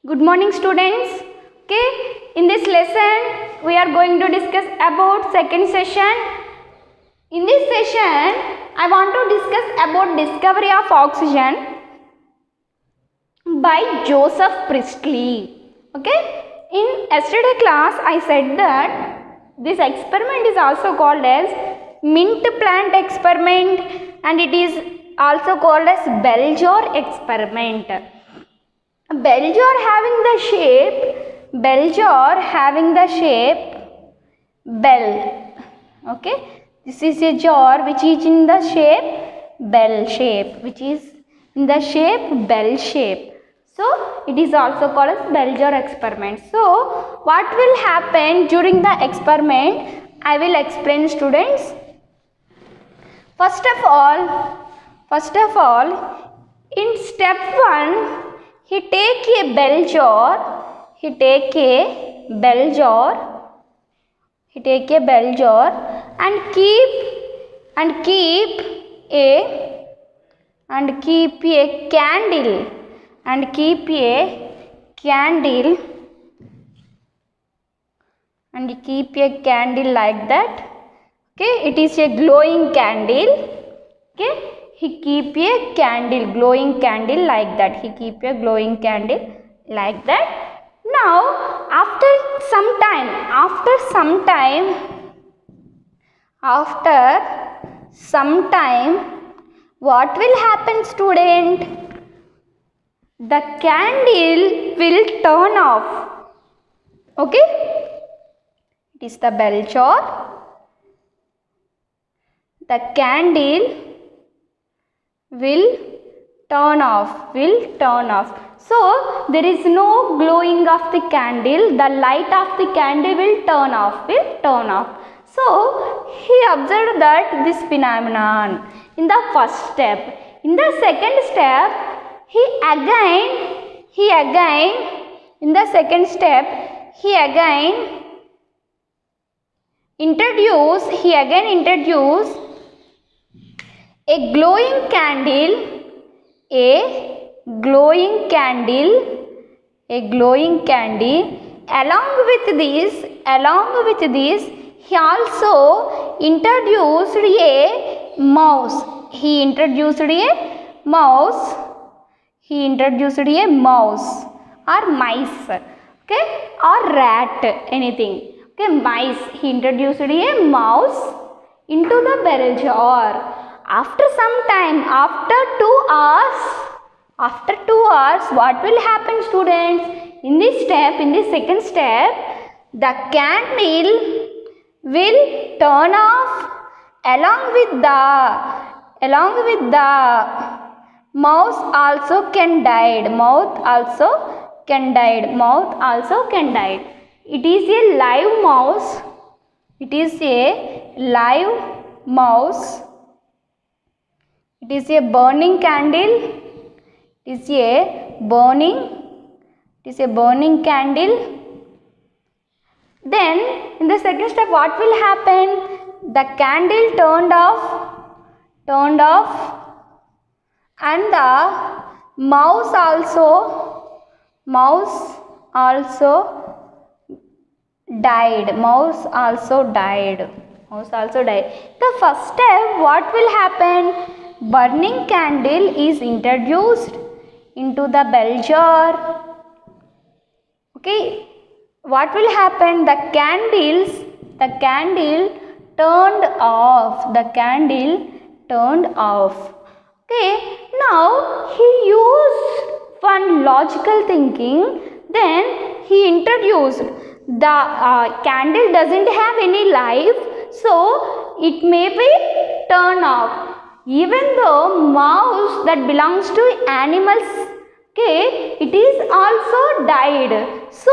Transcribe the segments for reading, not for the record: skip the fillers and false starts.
Good morning students. Okay, in this lesson we are going to discuss about second session. In this session I want to discuss about discovery of oxygen by Joseph Priestley. Okay, in yesterday class I said that this experiment is also called as mint plant experiment and it is also called as bell jar experiment. Bell jar having the shape bell. Okay, this is a jar which is in the shape bell shape, which is in the shape bell shape. So it is also called as bell jar experiment. So what will happen during the experiment? I will explain, students. First of all, in step 1, he take a bell jar and keep a candle like that. Okay, it is a glowing candle. Okay, he keep a glowing candle like that. Now after some time what will happen, student? The candle will turn off. Okay, it is the bell jar. The candle will turn off. So there is no glowing of the candle. The light of the candle will turn off. So he observed that this phenomenon in the first step. In the second step, he introduced a glowing candle. Along with this, he also introduced a mouse. Or mice. Okay, or rat, anything. Okay, mice. He introduced a mouse into the bell jar. After some time, after 2 hours, what will happen, students? In this second step, the candle will turn off along with the mouse also can died. It is a live mouse. It is a burning candle. Then in the second step what will happen? The candle turned off and the mouse also died. The first step, what will happen? Burning candle is introduced into the bell jar. Okay, what will happen? The candle turned off. Okay, now he used one logical thinking. Then he introduced the candle doesn't have any life, so it may be turned off. Even though mouse that belongs to animals, okay, it is also died. So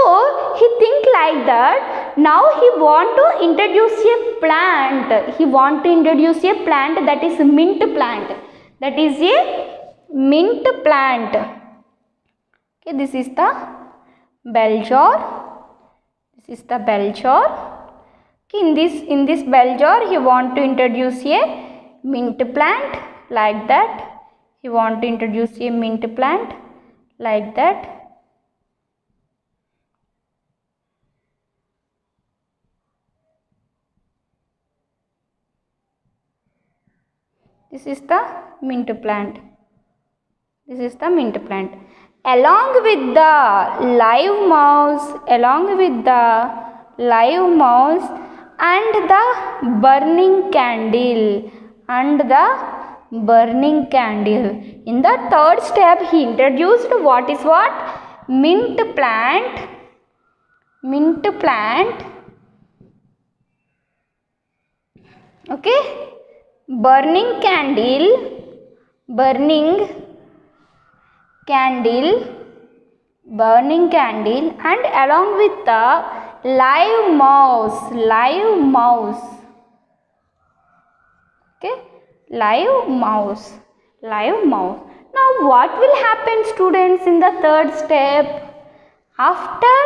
he think like that. Now he want to introduce a plant. That is mint plant. Okay, this is the bell jar. Okay, in this bell jar he want to introduce a mint plant like that. He want to introduce a mint plant like that. This is the mint plant. This is the mint plant. Along with the live mouse, and the burning candle, In the third step, he introduced what is what? Mint plant. Okay. Burning candle, and along with the live mouse. Okay, live mouse. Now what will happen, students, in the third step? After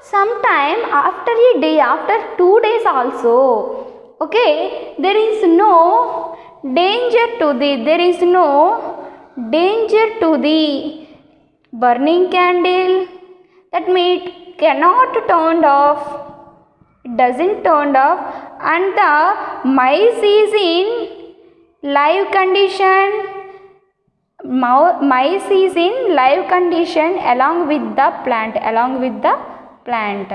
some time, after a day, after 2 days also, okay, there is no danger to the burning candle. That means it cannot turned off. It doesn't turned off, and the mice is in live condition. Mice is in live condition along with the plant.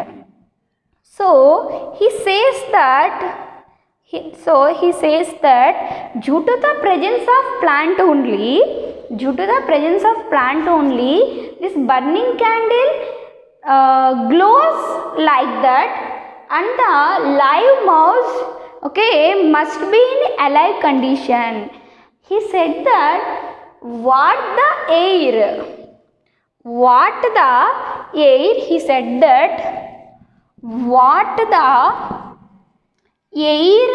So he says that due to the presence of plant only, this burning candle glows like that, and the live mouse, okay, must be in alive condition. He said that what the air, he said that what the air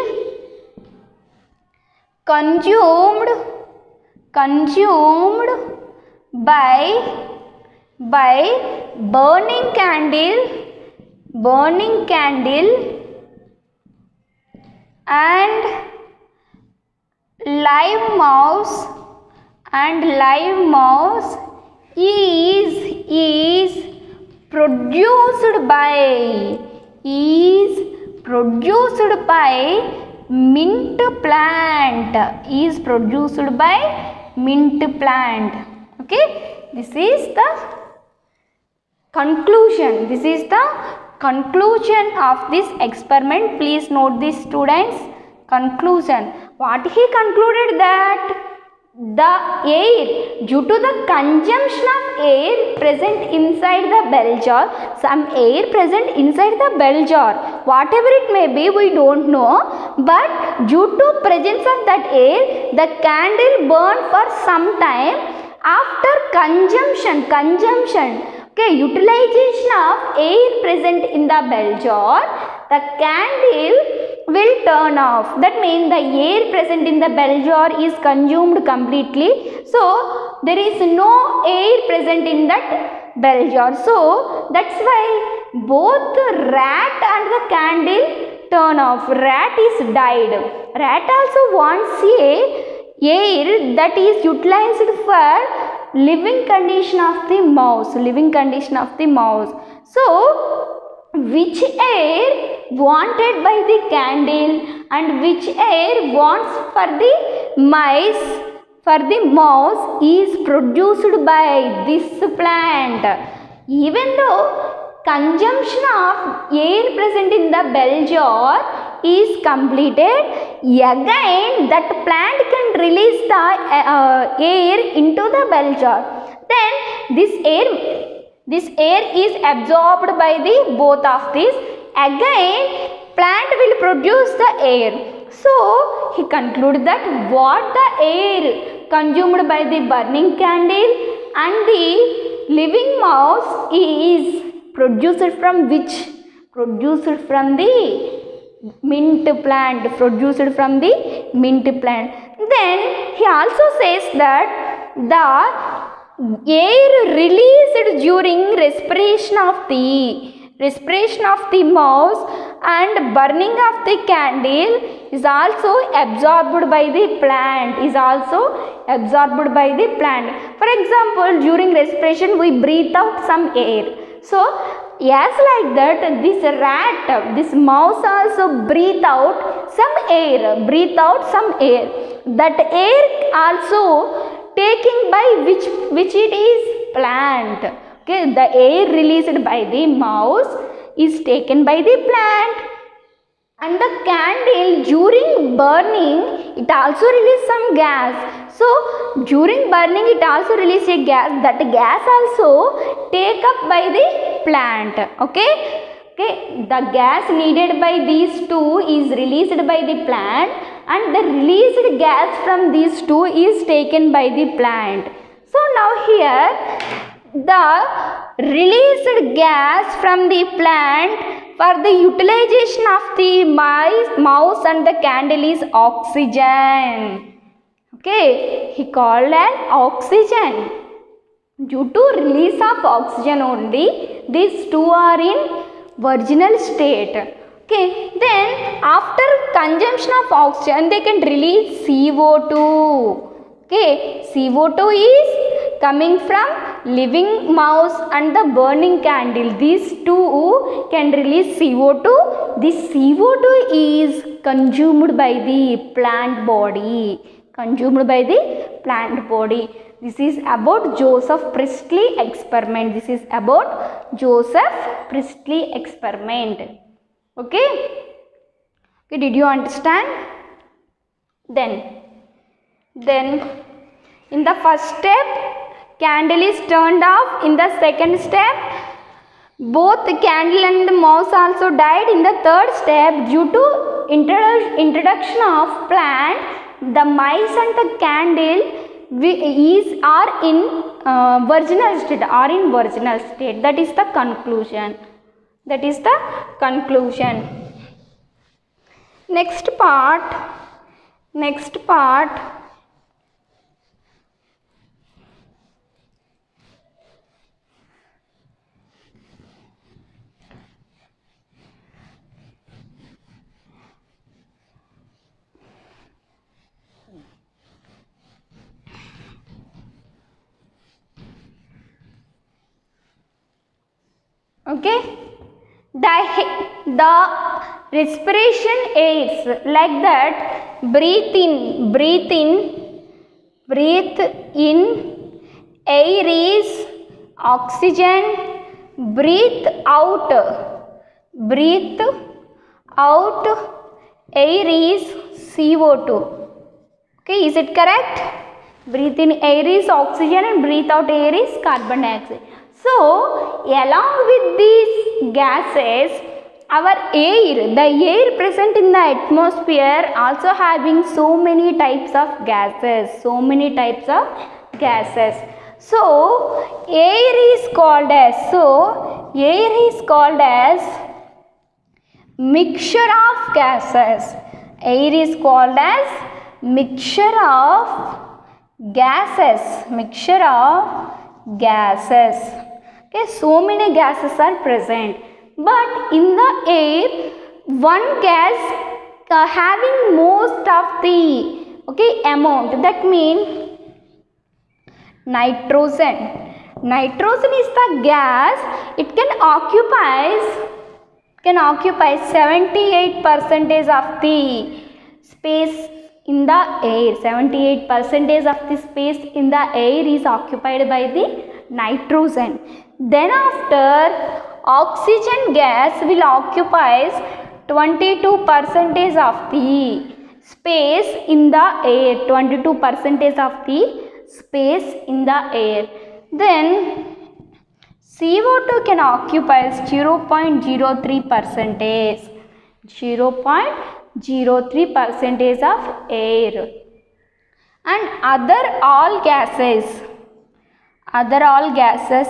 consumed by burning candle and live mouse is produced by mint plant. Okay, this is the conclusion of this experiment. Please note this, students. Conclusion. What he concluded, that the air, due to the consumption of air present inside the bell jar, some air present inside the bell jar, whatever it may be, we don't know, but due to presence of that air, the candle burned for some time. After consumption, okay, utilization of air present in the bell jar, the candle will turn off. That means the air present in the bell jar is consumed completely. So there is no air present in that bell jar. So that's why both the rat and the candle turn off. Rat is died. Rat also wants air that is utilized for living condition of the mouse. So which air wanted by the candle and which air wants for the mouse is produced by this plant. Even though consumption of air present in the bell jar is completed, again that plant can release the air into the bell jar. Then this air is absorbed by the both of these. Again plant will produce the air. So he concluded that what the air consumed by the burning candle and the living mouse is produced from which? Produced from the mint plant. Then he also says that the air released during respiration of the mouse and burning of the candle is also absorbed by the plant. For example, during respiration we breathe out some air. So as like that, this rat, this mouse also breathe out some air, that air also taking by which it is plant. Okay, the air released by the mouse is taken by the plant. And the candle during burning, it also release some gas. So during burning it also release a gas, that gas also take up by the plant. Okay, the gas needed by these two is released by the plant, and the released gas from these two is taken by the plant. So now here the released gas from the plant for the utilization of the mouse and the candle is oxygen. Okay, he called as oxygen. Due to release of oxygen only, these two are in virginal state. Okay, then after consumption of oxygen, they can release CO2. Okay, CO2 is coming from living mouse and the burning candle. These two can release CO2. This CO2 is consumed by the plant body. This is about Joseph Priestley experiment. Okay, did you understand? Then in the first step, candle is turned off. In the second step, both the candle and the mouse also died. In the third step, due to introduction of plant, the mice and the candle are in virginal state. That is the conclusion. Next part. Okay, the respiration aids like that. Breathe in, air is oxygen. Breathe out, air is CO2. Okay, is it correct? Breathe in air is oxygen and breathe out air is carbon dioxide. So along with these gases, our air, the air present in the atmosphere also having so many types of gases. So air is called as mixture of gases. Air is called as mixture of gases. Okay, so many gases are present, but in the air, one gas having most of the amount. That means nitrogen. Nitrogen is the gas. It can occupy 78% of the space in the air. 78% of the space in the air is occupied by the nitrogen. Then after, oxygen gas will occupy 22% of the space in the air. 22% of the space in the air. Then CO2 can occupy 0.03%. 0.03% of air. And other all gases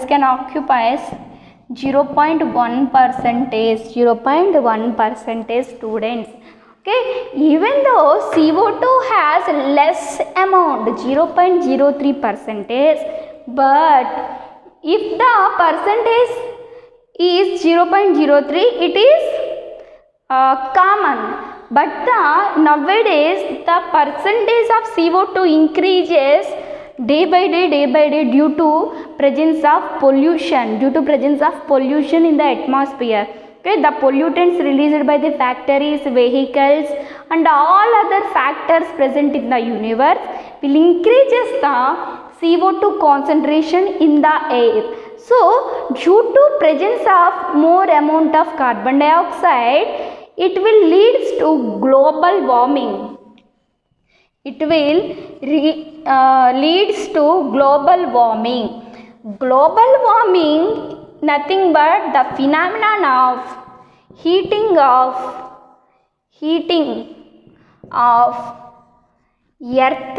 can occupy 0.1%. Students. Okay, even though CO2 has less amount, 0.03%, but if the percentage is 0.03, it is common. But nowadays the percentage of CO2 increases day by day due to presence of pollution, in the atmosphere. Okay, the pollutants released by the factories, vehicles and all other factors present in the universe will increases the CO2 concentration in the air. So due to presence of more amount of carbon dioxide, it will leads to global warming. It will leads to global warming. Global warming nothing but the phenomenon of heating of earth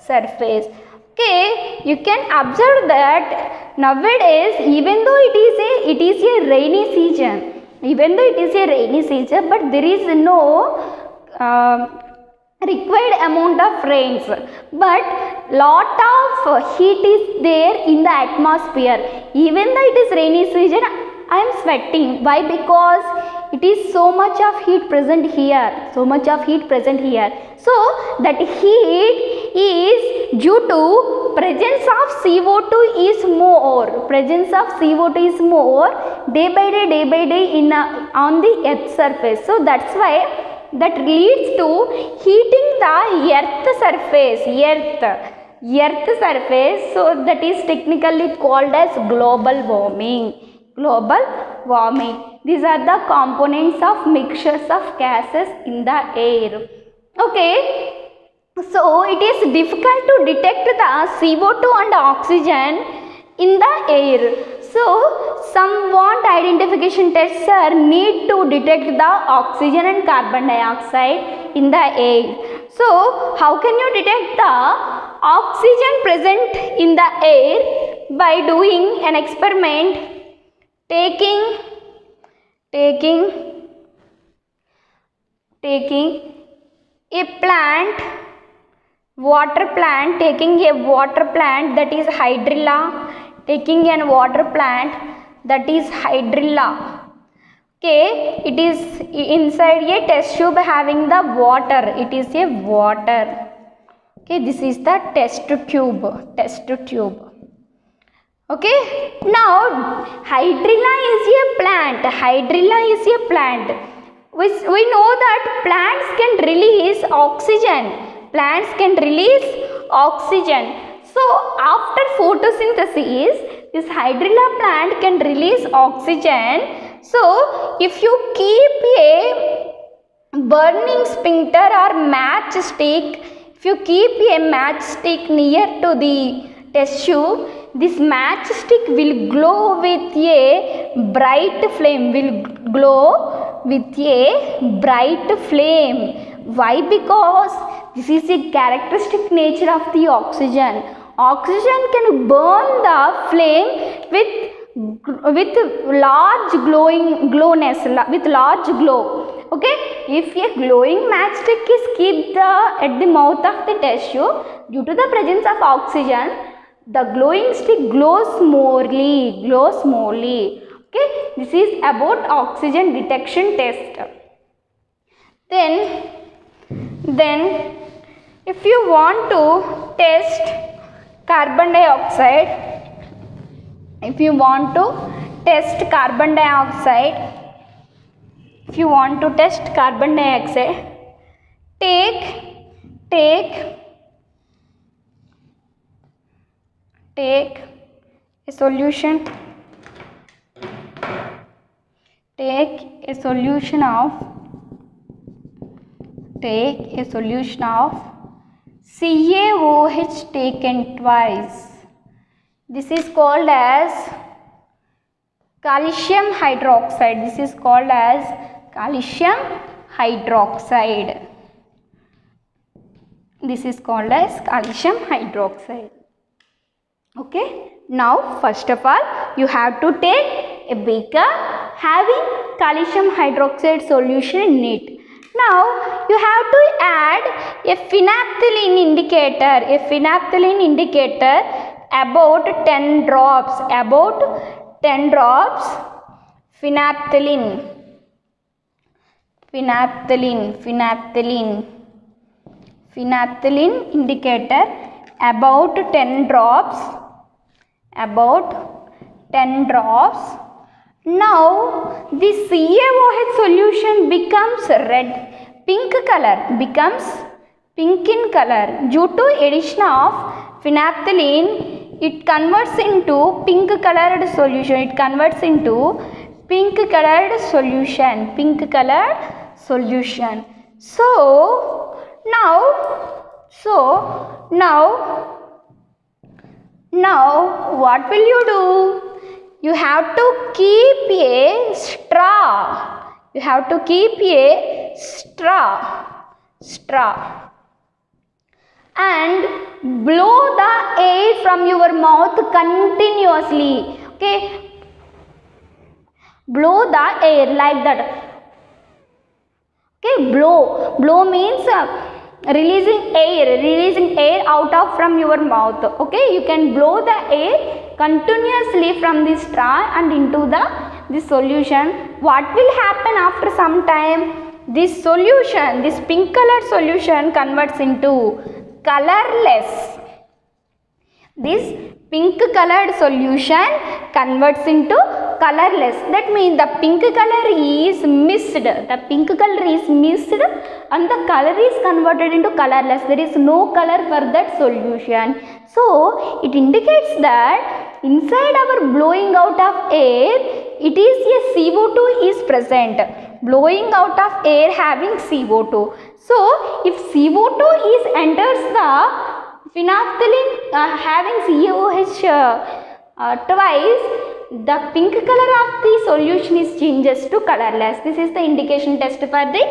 surface. Okay, you can observe that nowadays, even though it is a rainy season, but there is no required amount of rains, but lot of heat is there in the atmosphere. Even though it is rainy season, I am sweating. Why? Because it is so much of heat present here. So that heat is due to presence of CO2 is more. Day by day in on the earth surface. So that's why that leads to heating the earth surface. So that is technically called as global warming. These are the components of mixtures of gases in the air. Okay, so it is difficult to detect the CO2 and oxygen in the air. So some identification tests are need to detect the oxygen and carbon dioxide in the air. So how can you detect the oxygen present in the air? By doing an experiment, taking a water plant that is hydrilla, okay, it is inside a test tube having the water. Okay, this is the test tube. Okay, now hydrilla is a plant. We know that plants can release oxygen. So after photosynthesis, this hydrilla plant can release oxygen. So if you keep a burning sphincter or matchstick, near to the test tube, this matchstick will glow with a bright flame. Why? Because this is a characteristic nature of the oxygen. Oxygen can burn the flame with large glow. Okay, if a glowing matchstick is kept at the mouth of the test tube, due to the presence of oxygen, the glowing stick glows morely. Okay, this is about oxygen detection test. Then if you want to test carbon dioxide, take a solution. Take a solution of CaOH taken twice. This is called as calcium hydroxide. Okay, now first of all you have to take a beaker having calcium hydroxide solution in it. Now you have to add a phenolphthalein indicator about 10 drops. phenolphthalein indicator about 10 drops, about 10 drops. Now the CaOH solution becomes red, pink color, becomes pink in color due to addition of phenolphthalein. It converts into pink colored solution. It converts into pink colored solution. Pink colored solution. So now what will you do? You have to keep a straw. You have to keep a straw. And blow the air from your mouth continuously. Okay, blow the air like that. Okay, blow means releasing air out of from your mouth. Okay, you can blow the air continuously from the straw and into the solution. What will happen after some time? This solution, this pink colored solution converts into colorless. This pink colored solution converts into colorless. That means the pink color is missed. The pink color is missed and the color is converted into colorless. There is no color for that solution. So it indicates that inside our blowing out of air, it is a CO2 is present. Blowing out of air having CO2. So if CO2 is enters the phenolphthalein having CaOH twice, the pink color of the solution is changes to colorless. This is the indication test for the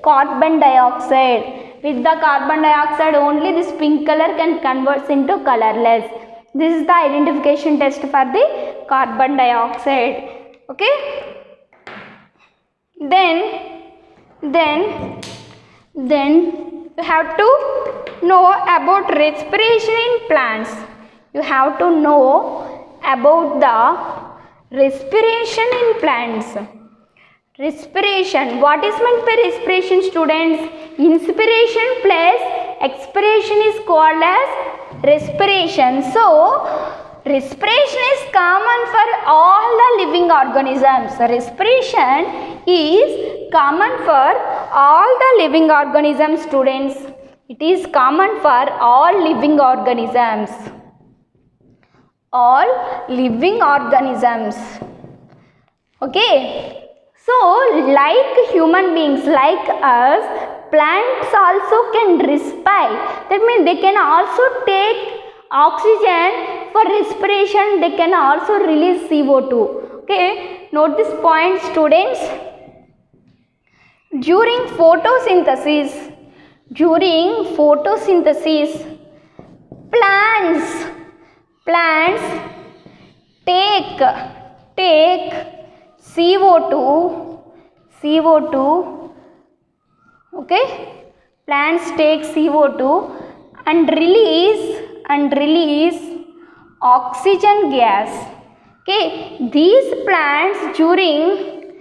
carbon dioxide. With the carbon dioxide only this pink color can convert into colorless. This is the identification test for the carbon dioxide. Okay. Then you have to know about respiration in plants. You have to know about the respiration in plants. Respiration. What is meant by respiration, students? Inspiration plus expiration is called as respiration. So respiration is common for all the living organisms. Respiration is common for all the living organisms, students. It is common for all living organisms. All living organisms. Okay. So, like human beings, like us, plants also can respire. That means they can also take oxygen for respiration. They can also release CO2. Okay. Note this point, students. During photosynthesis, plants take CO2, okay, plants take CO2 and release oxygen gas. Okay, these plants during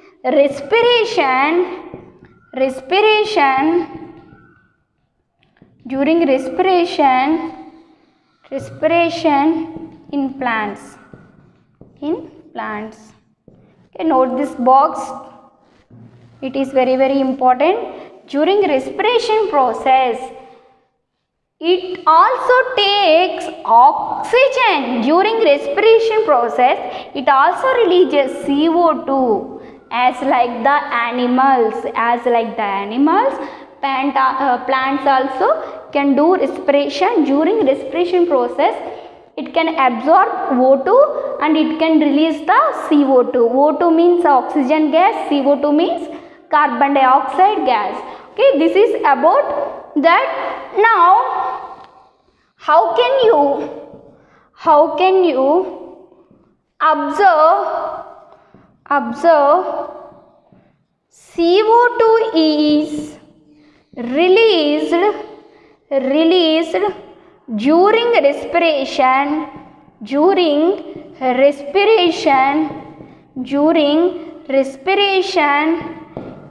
respiration in plants. Okay, note this box. It is very, very important. During respiration process, it also takes oxygen. During respiration process, it also releases CO2 as like the animals. Plants also can do respiration. During respiration process, it can absorb O2 and it can release the CO2. O2 means oxygen gas, CO2 means carbon dioxide gas. Okay, this is about that. Now, how can you observe CO2 is released during respiration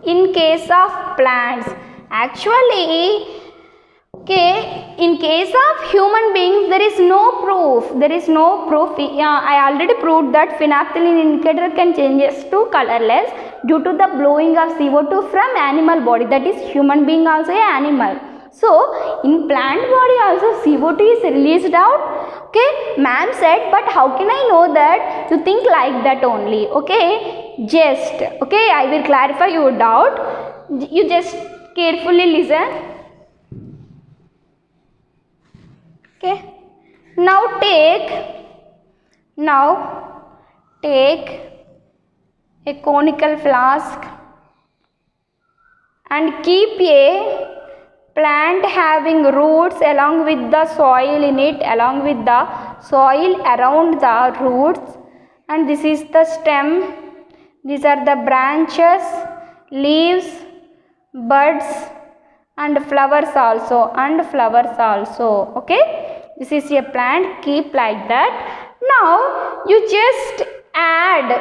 in case of plants. Actually, Okay, in case of human beings, there is no proof. There is no proof. I already proved that phenolphthalein indicator can changes to colorless due to the blowing of CO2 from animal body. That is, human being also a animal. So, in plant body also CO2 is released out. Okay, ma'am said, but how can I know that? You think like that only. Okay, just. Okay, I will clarify your doubt. You just carefully listen. Okay, now take a conical flask and keep a plant having roots along with the soil in it, along with the soil around the roots, and this is the stem, these are the branches, leaves, buds and flowers also, okay. This is a plant, keep like that. Now you just add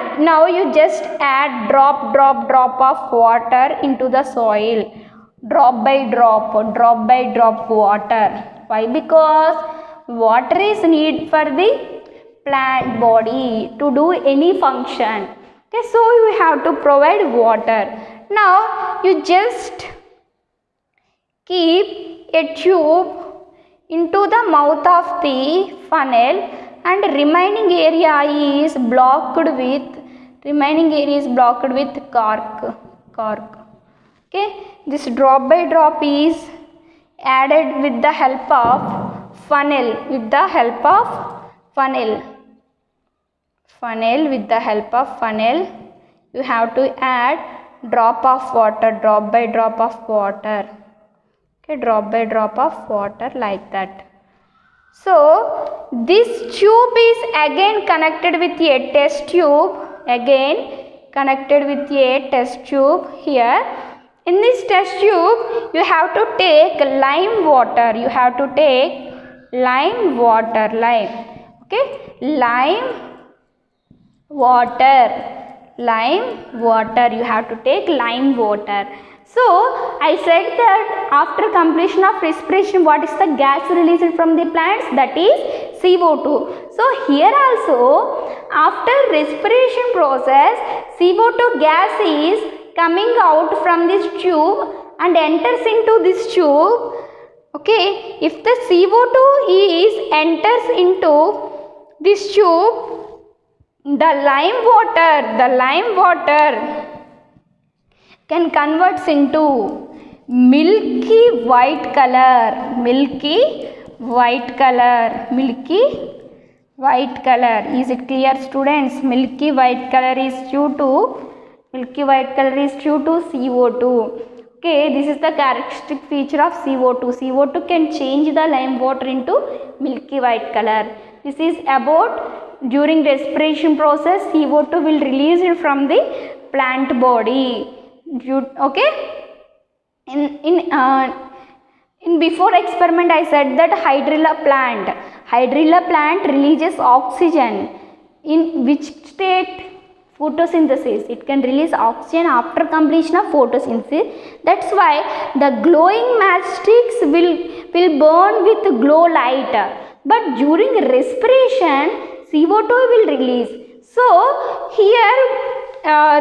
drop of water into the soil, drop by drop water. Why? Because water is needed for the plant body to do any function. Okay, so you have to provide water. Now you just keep a tube into the mouth of the funnel and remaining area is blocked with cork. Okay, this drop by drop is added with the help of funnel, you have to add drop by drop of water. Okay, drop by drop of water like that. So this tube is again connected with a test tube, here. In this test tube you have to take lime water, okay, you have to take lime water. So I said that after completion of respiration, what is the gas released from the plants? That is CO2. So here also after respiration process, CO2 gas is coming out from this tube and enters into this tube. Okay, if the CO2 enters into this tube, the lime water can converts into milky white color. Is it clear, students? Milky white color is due to CO2. Okay, this is the characteristic feature of CO2. CO2 can change the lime water into milky white color. This is about during respiration process, CO2 will release it from the plant body. Okay, in before experiment I said that hydrilla plant releases oxygen. In which state? Photosynthesis. It can release oxygen after completion of photosynthesis. That's why the glowing matchsticks will burn with glow light, but during respiration CO2 will release. So here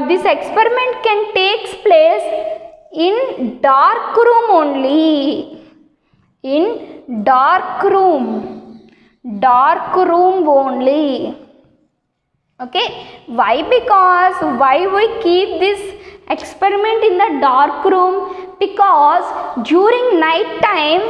this experiment can take place in dark room only. Okay, why we keep this experiment in the dark room? Because during night time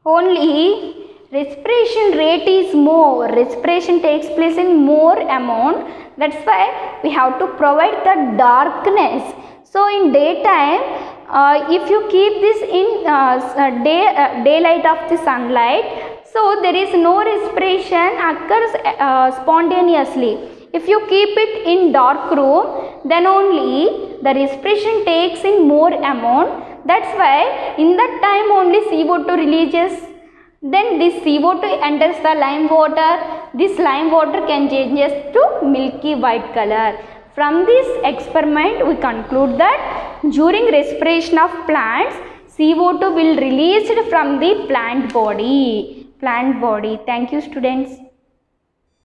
only respiration rate is more, respiration takes place in more amount. That's why we have to provide the darkness. So in daytime, if you keep this in daylight of the sunlight, so there is no respiration occurs spontaneously. If you keep it in dark room, then only the respiration takes in more amount. That's why in that time only CO2 releases. Then this CO2 enters the lime water. This lime water can changes to milky white color. From this experiment, we conclude that during respiration of plants, CO2 will released from the plant body. Thank you, students.